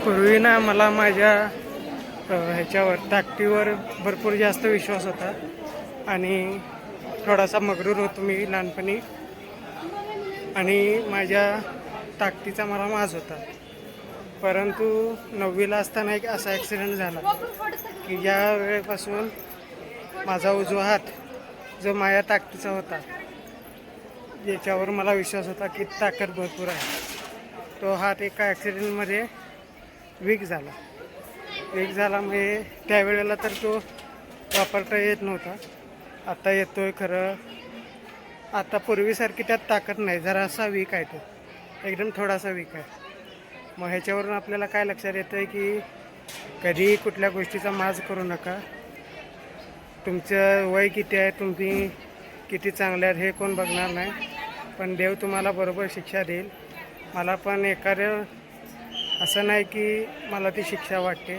पूर्वी ना मला माझ्या ह्याच्यावर ताकदीवर भरपूर जास्त विश्वास होता आणि थोडासा मगरूर होतो मी लहानपणी आणि माझ्या ताकदीचा मला माज होता. परंतु 9वीला असताना एक असा ॲक्सिडेंट झाला की ज्या वेळेपासून माझा उजवा हात जो माझ्या ताकदीचा होता, याच्यावर मला विश्वास होता की ताकद भरपूर आहे, तो हात एका ॲक्सिडेंटमध्ये वीक झाला म्हणजे त्यावेळेला तर तो वापरता येत नव्हता. आता येतोय खरं. आता पूर्वीसारखी त्यात ताकद नाही, जरासा वीक आहे, तो एकदम थोडासा वीक आहे. मग ह्याच्यावरून आपल्याला काय लक्षात येतं आहे की कधीही कुठल्या गोष्टीचा माज करू नका. तुमचं वय किती आहे, तुम्ही किती चांगले आहेत हे कोण बघणार नाही, पण देव तुम्हाला बरोबर शिक्षा देईल. मला पण एखादं असं नाही की मला ती शिक्षा वाटते,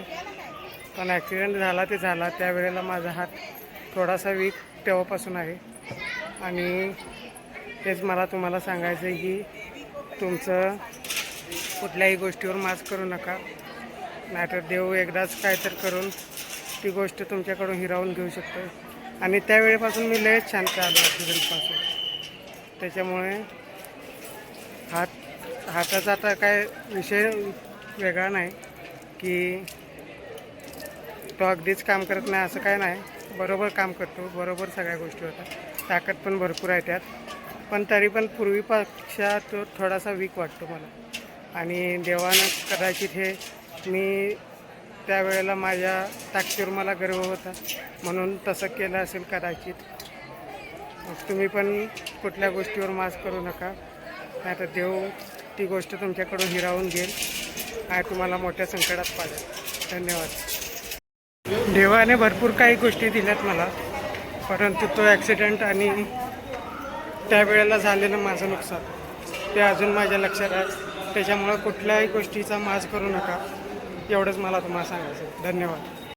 पण ॲक्सिडेंट झाला ते झाला. त्यावेळेला माझा हात थोडासा वीक तेव्हापासून आहे आणि तेच मला तुम्हाला सांगायचं आहे की तुमचं कुठल्याही गोष्टीवर माज करू नका, नाहीतर देव एकदाच काय तर करून ती गोष्ट तुमच्याकडून हिरावून घेऊ शकतो. आणि त्यावेळेपासून मी लयच शांत आलो ॲक्सिडेंटपासून. त्याच्यामुळे हाताचा आता काय विषय वेगळा नाही की तो अगदीच काम करत नाही असं काय नाही, बरोबर काम करतो, बरोबर सगळ्या गोष्टी होतात, ताकद पण भरपूर आहे त्यात. पण तरी पण पूर्वीपेक्षा तो थोडासा वीक वाटतो मला. आणि देवानं कदाचित हे मी त्यावेळेला माझ्या ताकदीवर मला गर्व होता म्हणून तसं केलं असेल कदाचित. मग तुम्ही पण कुठल्या गोष्टीवर माज करू नका, नाहीतर देव ती गोष्ट तुमच्याकडून हिरावून घेईल आणि तुम्हाला मोठ्या संकटात पाडेल. धन्यवाद. देवाने भरपूर काही गोष्टी दिल्यात मला, परंतु तो ॲक्सिडेंट आणि त्यावेळेला झालेलं माझं नुकसान ते अजून माझ्या लक्षात आहे. त्याच्यामुळं कुठल्याही गोष्टीचा माज करू नका, एवढंच मला तुम्हाला सांगायचं. धन्यवाद.